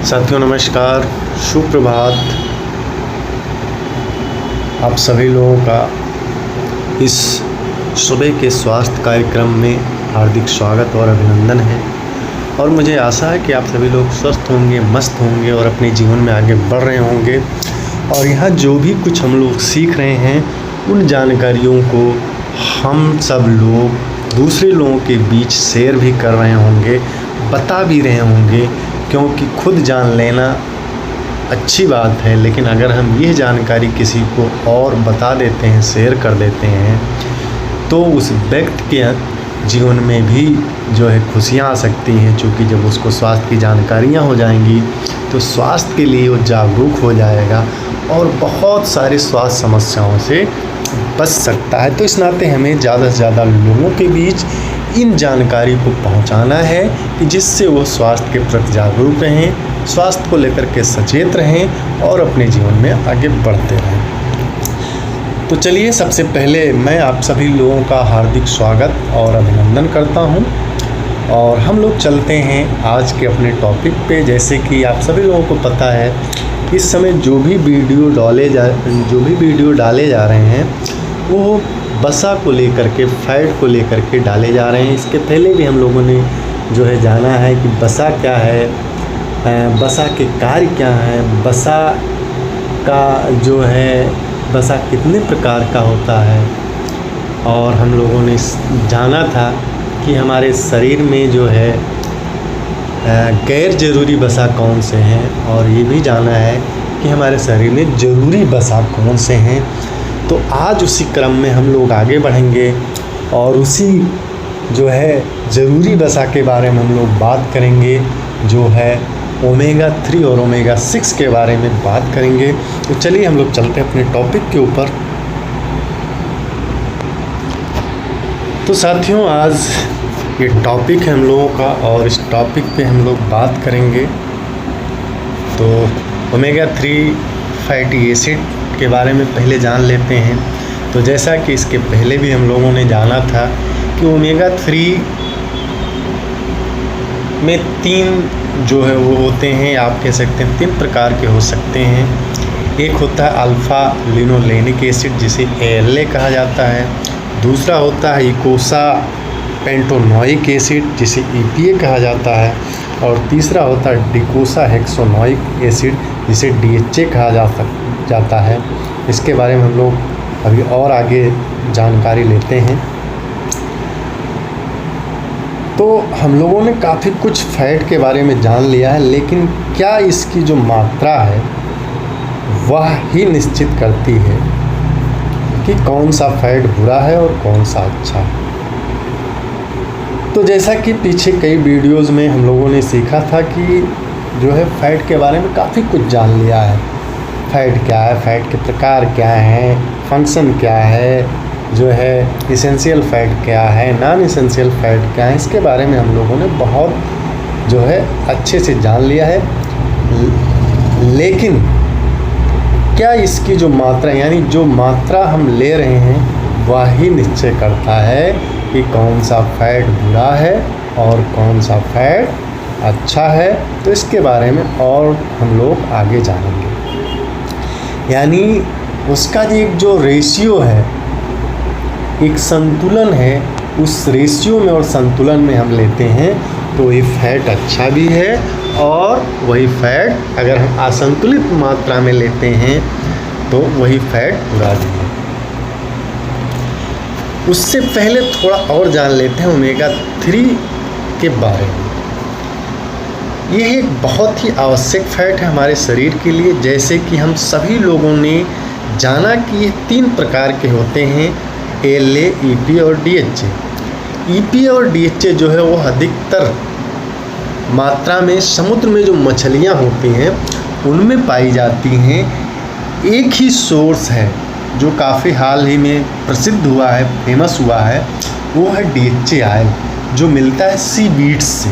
साथियों नमस्कार, सुप्रभात। आप सभी लोगों का इस सुबह के स्वास्थ्य कार्यक्रम में हार्दिक स्वागत और अभिनंदन है। और मुझे आशा है कि आप सभी लोग स्वस्थ होंगे, मस्त होंगे और अपने जीवन में आगे बढ़ रहे होंगे। और यहाँ जो भी कुछ हम लोग सीख रहे हैं उन जानकारियों को हम सब लोग दूसरे लोगों के बीच शेयर भी कर रहे होंगे, बता भी रहे होंगे, क्योंकि खुद जान लेना अच्छी बात है, लेकिन अगर हम यह जानकारी किसी को और बता देते हैं, शेयर कर देते हैं, तो उस व्यक्ति के जीवन में भी जो है खुशियाँ आ सकती हैं। क्योंकि जब उसको स्वास्थ्य की जानकारियाँ हो जाएंगी तो स्वास्थ्य के लिए वो जागरूक हो जाएगा और बहुत सारी स्वास्थ्य समस्याओं से बच सकता है। तो इस नाते हमें ज़्यादा से ज़्यादा लोगों के बीच इन जानकारी को पहुंचाना है कि जिससे वो स्वास्थ्य के प्रति जागरूक रहें, स्वास्थ्य को लेकर के सचेत रहें और अपने जीवन में आगे बढ़ते रहें। तो चलिए, सबसे पहले मैं आप सभी लोगों का हार्दिक स्वागत और अभिनंदन करता हूं और हम लोग चलते हैं आज के अपने टॉपिक पे। जैसे कि आप सभी लोगों को पता है, इस समय जो भी वीडियो डाले जा रहे हैं वो बसा को लेकर के, फैट को लेकर के डाले जा रहे हैं। इसके पहले भी हम लोगों ने जो है जाना है कि बसा क्या है, बसा के कार्य क्या हैं, बसा का जो है बसा कितने प्रकार का होता है। और हम लोगों ने जाना था कि हमारे शरीर में जो है गैर ज़रूरी बसा कौन से हैं, और ये भी जाना है कि हमारे शरीर में ज़रूरी बसा कौन से हैं। तो आज उसी क्रम में हम लोग आगे बढ़ेंगे और उसी जो है ज़रूरी वसा के बारे में हम लोग बात करेंगे, जो है ओमेगा 3 और ओमेगा 6 के बारे में बात करेंगे। तो चलिए हम लोग चलते हैं अपने टॉपिक के ऊपर। तो साथियों, आज ये टॉपिक है हम लोगों का और इस टॉपिक पे हम लोग बात करेंगे तो ओमेगा 3 फैटी एसिड के बारे में पहले जान लेते हैं। तो जैसा कि इसके पहले भी हम लोगों ने जाना था कि ओमेगा 3 में 3 जो है वो होते हैं, आप कह सकते हैं 3 प्रकार के हो सकते हैं। एक होता है अल्फ़ा लिनोलेनिक एसिड, जिसे ALA कहा जाता है। दूसरा होता है इकोसा पेंटोनोइक एसिड, जिसे EPA कहा जाता है। और तीसरा होता है डिकोसा हेक्सोनोइक एसिड, जिसे DHA कहा जाता है। इसके बारे में हम लोग अभी और आगे जानकारी लेते हैं। तो हम लोगों ने काफ़ी कुछ फैट के बारे में जान लिया है, लेकिन क्या इसकी जो मात्रा है वह ही निश्चित करती है कि कौन सा फैट बुरा है और कौन सा अच्छा है। तो जैसा कि पीछे कई वीडियोज़ में हम लोगों ने सीखा था कि जो है फैट के बारे में काफ़ी कुछ जान लिया है। फैट क्या है, फैट के प्रकार क्या हैं, फंक्शन क्या है, जो है इसेंशियल फैट क्या है, नॉन इसेंशियल फैट क्या है, इसके बारे में हम लोगों ने बहुत जो है अच्छे से जान लिया है। लेकिन क्या इसकी जो मात्रा, यानी जो मात्रा हम ले रहे हैं वह ही निश्चय करता है कि कौन सा फैट बुरा है और कौन सा फैट अच्छा है। तो इसके बारे में और हम लोग आगे जानेंगे। यानी उसका एक जो रेशियो है, एक संतुलन है, उस रेशियो में और संतुलन में हम लेते हैं तो वही फैट अच्छा भी है, और वही फैट अगर हम असंतुलित मात्रा में लेते हैं तो वही फैट बुरा भी है। उससे पहले थोड़ा और जान लेते हैं ओमेगा 3 के बारे में। यह एक बहुत ही आवश्यक फैट है हमारे शरीर के लिए। जैसे कि हम सभी लोगों ने जाना कि ये 3 प्रकार के होते हैं, ALA, EPA और DHA। EPA और DHA जो है वो अधिकतर मात्रा में समुद्र में जो मछलियाँ होती हैं उनमें पाई जाती हैं। एक ही सोर्स है जो काफ़ी हाल ही में प्रसिद्ध हुआ है, फेमस हुआ है, वो है DHA ऑयल, जो मिलता है सीवीड्स से।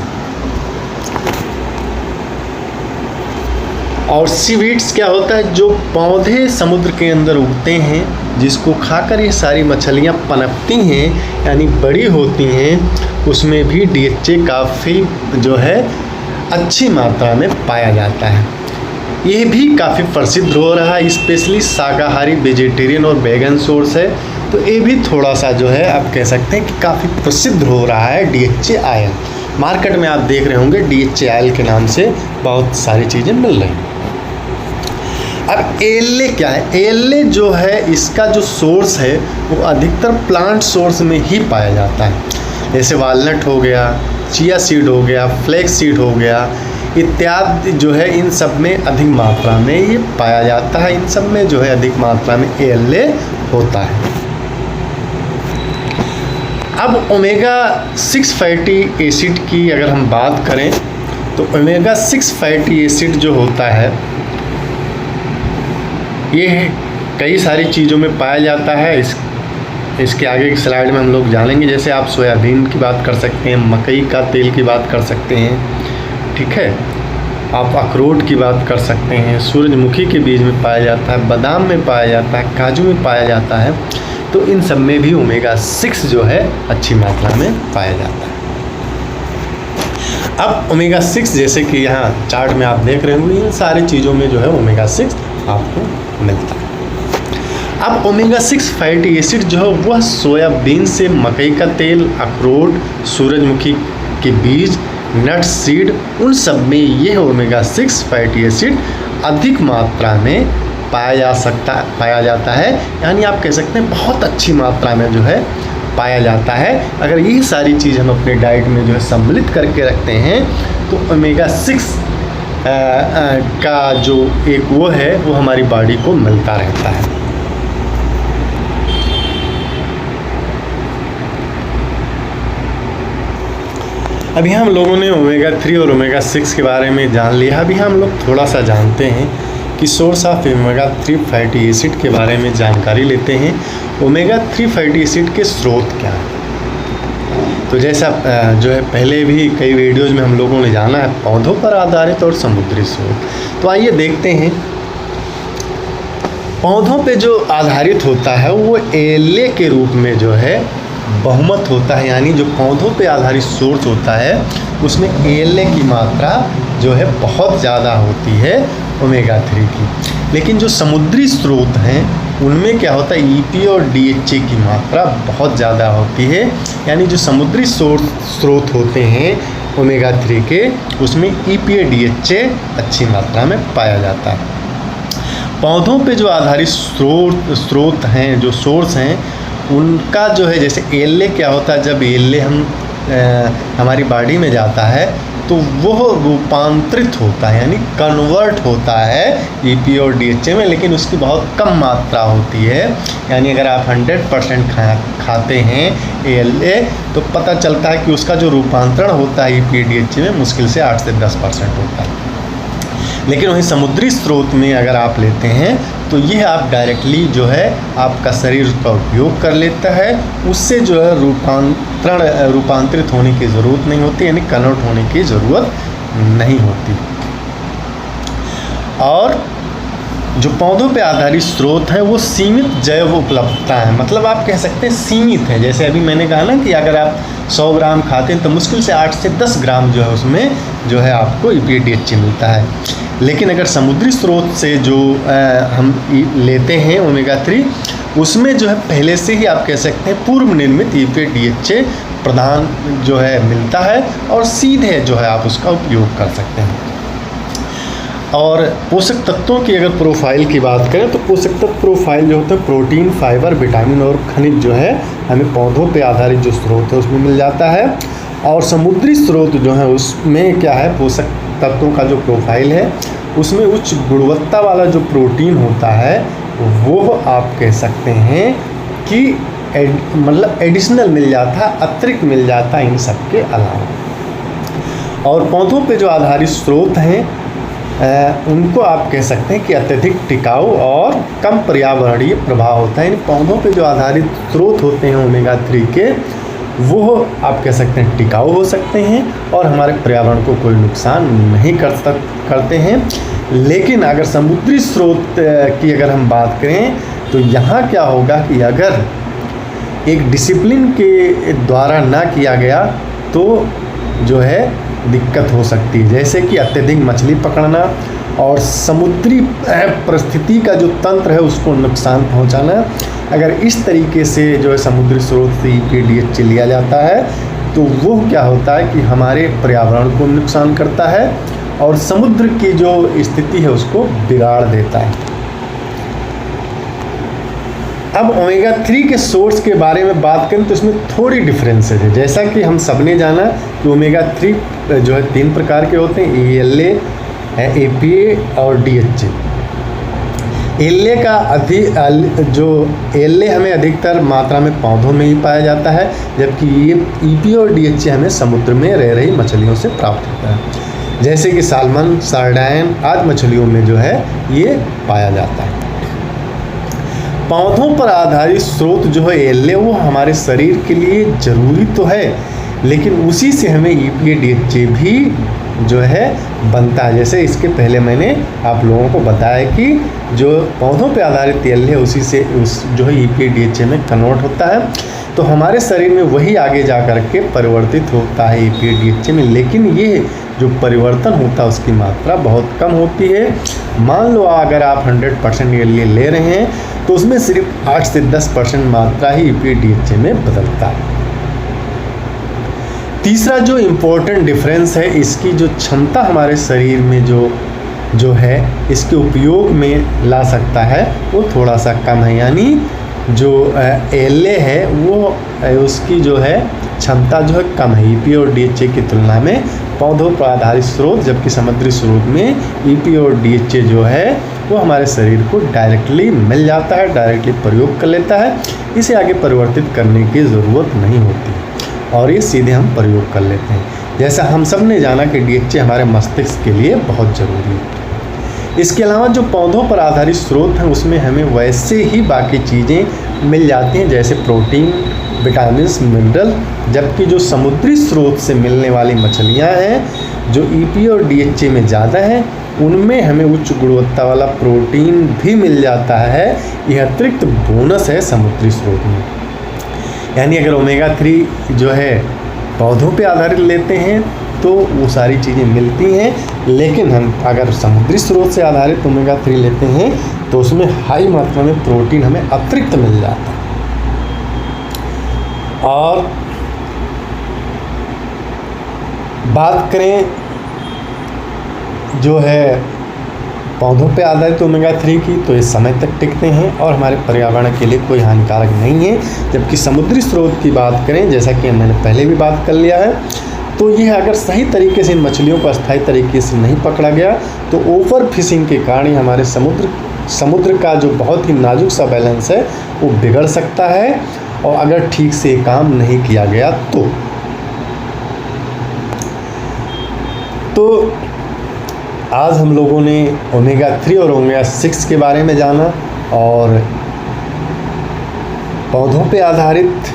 और सीवीड्स क्या होता है, जो पौधे समुद्र के अंदर उगते हैं, जिसको खाकर ये सारी मछलियाँ पनपती हैं, यानी बड़ी होती हैं, उसमें भी DHA काफ़ी जो है अच्छी मात्रा में पाया जाता है। ये भी काफ़ी प्रसिद्ध हो रहा है, स्पेशली शाकाहारी, वेजिटेरियन और वेगन सोर्स है, तो ये भी थोड़ा सा जो है आप कह सकते हैं कि काफ़ी प्रसिद्ध हो रहा है DHA ऑयल। मार्केट में आप देख रहे होंगे DHA ऑयल के नाम से बहुत सारी चीज़ें मिल रही हैं। अब ALA क्या है? ALA जो है इसका जो सोर्स है वो अधिकतर प्लांट सोर्स में ही पाया जाता है, जैसे वालनट हो गया, चिया सीड हो गया, फ्लैक्स सीड हो गया इत्यादि जो है, इन सब में अधिक मात्रा में ये पाया जाता है। इन सब में जो है अधिक मात्रा में ALA होता है। अब ओमेगा 6 फैटी एसिड की अगर हम बात करें तो ओमेगा 6 फैटी एसिड जो होता है ये कई सारी चीज़ों में पाया जाता है। इसके आगे की स्लाइड में हम लोग जानेंगे। जैसे आप सोयाबीन की बात कर सकते हैं, मकई का तेल की बात कर सकते हैं, ठीक है, आप अखरोट की बात कर सकते हैं, सूरजमुखी के बीज में पाया जाता है, बादाम में पाया जाता है, काजू में पाया जाता है, तो इन सब में भी ओमेगा 6 जो है अच्छी मात्रा में पाया जाता है। अब ओमेगा 6 जैसे कि यहाँ चार्ट में आप देख रहे होंगे, इन सारी चीज़ों में जो है ओमेगा 6 आपको मिलता है। अब ओमेगा 6 फैटी एसिड जो है वह सोयाबीन से, मकई का तेल, अखरोट, सूरजमुखी के बीज, नट सीड, उन सब में ये ओमेगा 6 फैटी एसिड अधिक मात्रा में पाया जाता है। यानी आप कह सकते हैं बहुत अच्छी मात्रा में जो है पाया जाता है। अगर ये सारी चीज़ हम अपने डाइट में जो है सम्मिलित करके रखते हैं तो ओमेगा 6 का जो एक वो है वो हमारी बॉडी को मिलता रहता है। अभी हम लोगों ने ओमेगा 3 और ओमेगा 6 के बारे में जान लिया। अभी हम लोग थोड़ा सा जानते हैं कि source of omega 3 fatty acid के बारे में जानकारी लेते हैं। ओमेगा 3 फैटी एसिड के स्रोत क्या हैं? तो जैसा जो है पहले भी कई वीडियोज़ में हम लोगों ने जाना है, पौधों पर आधारित और समुद्री स्रोत। तो आइए देखते हैं। पौधों पे जो आधारित होता है वो ALA के रूप में जो है बहुमत होता है, यानी जो पौधों पे आधारित सोर्स होता है उसमें ALA की मात्रा जो है बहुत ज़्यादा होती है ओमेगा 3 की। लेकिन जो समुद्री स्रोत हैं उनमें क्या होता है, EPA और DHA की मात्रा बहुत ज़्यादा होती है। यानी जो समुद्री स्रोत होते हैं ओमेगा 3 के, उसमें EPA DHA अच्छी मात्रा में पाया जाता है। पौधों पे जो आधारित स्रोत हैं, जो सोर्स हैं, उनका जो है जैसे ALA क्या होता है, जब ALA हमारी बॉडी में जाता है तो वो रूपांतरित होता है, यानी कन्वर्ट होता है EPA और DHA में, लेकिन उसकी बहुत कम मात्रा होती है। यानी अगर आप 100% खाते हैं ALA तो पता चलता है कि उसका जो रूपांतरण होता है EPA DHA में मुश्किल से 8 से 10% होता है। लेकिन वहीं समुद्री स्रोत में अगर आप लेते हैं तो यह आप डायरेक्टली जो है आपका शरीर उसका उपयोग कर लेता है, उससे जो है रूपांतरित होने की ज़रूरत नहीं होती, यानी कन्वर्ट होने की ज़रूरत नहीं होती। और जो पौधों पे आधारित स्रोत है वो सीमित जैव उपलब्धता है, मतलब आप कह सकते हैं सीमित है। जैसे अभी मैंने कहा ना कि अगर आप 100 ग्राम खाते हैं तो मुश्किल से 8 से 10 ग्राम जो है उसमें जो है आपको EPA DHA मिलता है। लेकिन अगर समुद्री स्रोत से जो हम लेते हैं ओमेगा 3, उसमें जो है पहले से ही आप कह सकते हैं पूर्व निर्मित EPA DHA प्रदान जो है मिलता है और सीधे जो है आप उसका उपयोग कर सकते हैं। और पोषक तत्वों की अगर प्रोफाइल की बात करें तो पोषक तत्व प्रोफाइल जो होता है प्रोटीन, फाइबर, विटामिन और खनिज जो है हमें पौधों पे आधारित जो स्रोत है उसमें मिल जाता है। और समुद्री स्रोत जो है उसमें क्या है, पोषक तत्वों का जो प्रोफाइल है उसमें उच्च गुणवत्ता वाला जो प्रोटीन होता है वो आप कह सकते हैं कि मतलब एडिशनल मिल जाता है, अतिरिक्त मिल जाता है इन सब के अलावा। और पौधों पे जो आधारित स्रोत हैं उनको आप कह सकते हैं कि अत्यधिक टिकाऊ और कम पर्यावरणीय प्रभाव होता है। इन पौधों पे जो आधारित स्रोत होते हैं ओमेगा 3 के, वो आप कह सकते हैं टिकाऊ हो सकते हैं और हमारे पर्यावरण को कोई नुकसान नहीं करते हैं। लेकिन अगर समुद्री स्रोत की अगर हम बात करें तो यहाँ क्या होगा कि अगर एक डिसिप्लिन के द्वारा ना किया गया तो जो है दिक्कत हो सकती है, जैसे कि अत्यधिक मछली पकड़ना और समुद्री परिस्थिति का जो तंत्र है उसको नुकसान पहुंचाना। अगर इस तरीके से जो है समुद्री स्रोत से EPA-DHA लिया जाता है तो वो क्या होता है कि हमारे पर्यावरण को नुकसान करता है और समुद्र की जो स्थिति है उसको बिगाड़ देता है। अब ओमेगा 3 के सोर्स के बारे में बात करें तो इसमें थोड़ी डिफरेंसेस है। जैसा कि हम सबने जाना कि ओमेगा 3 जो है 3 प्रकार के होते हैं, ELA, EPA और DHA। ELA का जो ELA हमें अधिकतर मात्रा में पौधों में ही पाया जाता है, जबकि ये EPA और DHA हमें समुद्र में रह रही मछलियों से प्राप्त होता है, जैसे कि साल्मन, सार्डाइन आदि मछलियों में जो है ये पाया जाता है। पौधों पर आधारित स्रोत जो है ELA वो हमारे शरीर के लिए ज़रूरी तो है, लेकिन उसी से हमें EPA-DHA भी जो है बनता है। जैसे इसके पहले मैंने आप लोगों को बताया कि जो पौधों पर आधारित ELA है उसी से जो है EPA-DHA में कन्वर्ट होता है, तो हमारे शरीर में वही आगे जा कर के परिवर्तित होता है EPA-DHA में, लेकिन ये जो परिवर्तन होता है उसकी मात्रा बहुत कम होती है। मान लो अगर आप 100% ELA ले रहे हैं तो उसमें सिर्फ 8 से 10% मात्रा ही EPA-DHA में बदलता है। तीसरा जो इम्पोर्टेंट डिफरेंस है, इसकी जो क्षमता हमारे शरीर में जो है इसके उपयोग में ला सकता है वो थोड़ा सा कम है। यानी जो ELA है वो उसकी जो है क्षमता जो है कम है EPA और DHA की तुलना में पौधों पर आधारित स्रोत, जबकि समुद्री स्रोत में EPA और DHA जो है वो हमारे शरीर को डायरेक्टली मिल जाता है, डायरेक्टली प्रयोग कर लेता है, इसे आगे परिवर्तित करने की ज़रूरत नहीं होती और ये सीधे हम प्रयोग कर लेते हैं। जैसा हम सब ने जाना कि DHA हमारे मस्तिष्क के लिए बहुत ज़रूरी है। इसके अलावा जो पौधों पर आधारित स्रोत हैं उसमें हमें वैसे ही बाकी चीज़ें मिल जाती हैं, जैसे प्रोटीन, विटामिन्स, मिनरल, जबकि जो समुद्री स्रोत से मिलने वाली मछलियां हैं जो EPA और DHA में ज़्यादा हैं उनमें हमें उच्च गुणवत्ता वाला प्रोटीन भी मिल जाता है। यह अतिरिक्त बोनस है समुद्री स्रोत में। यानी अगर ओमेगा 3 जो है पौधों पे आधारित लेते हैं तो वो सारी चीज़ें मिलती हैं, लेकिन हम अगर समुद्री स्रोत से आधारित ओमेगा 3 लेते हैं तो उसमें हाई मात्रा में प्रोटीन हमें अतिरिक्त मिल जाता है। और बात करें जो है पौधों पे आधारित ओमेगा 3 की, तो ये समय तक टिकते हैं और हमारे पर्यावरण के लिए कोई हानिकारक नहीं है। जबकि समुद्री स्रोत की बात करें, जैसा कि मैंने पहले भी बात कर लिया है, तो यह अगर सही तरीके से इन मछलियों को अस्थायी तरीके से नहीं पकड़ा गया तो ओवर फिशिंग के कारण हमारे समुद्र का जो बहुत ही नाजुक सा बैलेंस है वो बिगड़ सकता है, और अगर ठीक से काम नहीं किया गया तो आज हम लोगों ने ओमेगा 3 और ओमेगा 6 के बारे में जाना और पौधों पे आधारित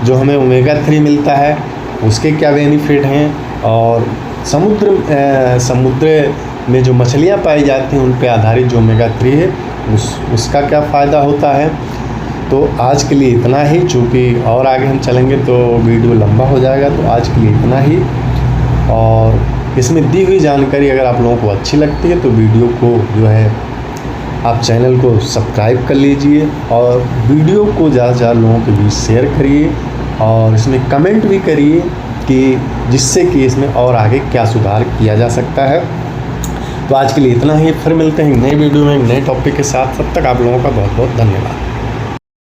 जो हमें ओमेगा 3 मिलता है उसके क्या बेनिफिट हैं, और समुद्र में जो मछलियां पाई जाती हैं उन पे आधारित जो ओमेगा 3 है उसका क्या फ़ायदा होता है। तो आज के लिए इतना ही, चूँकि और आगे हम चलेंगे तो वीडियो लंबा हो जाएगा, तो आज के लिए इतना ही। और इसमें दी हुई जानकारी अगर आप लोगों को अच्छी लगती है तो वीडियो को जो है आप चैनल को सब्सक्राइब कर लीजिए और वीडियो को ज़्यादा से ज़्यादा लोगों के बीच शेयर करिए और इसमें कमेंट भी करिए कि जिससे कि इसमें और आगे क्या सुधार किया जा सकता है। तो आज के लिए इतना ही, फिर मिलते हैं नए वीडियो में नए टॉपिक के साथ। तब तक आप लोगों का बहुत बहुत धन्यवाद।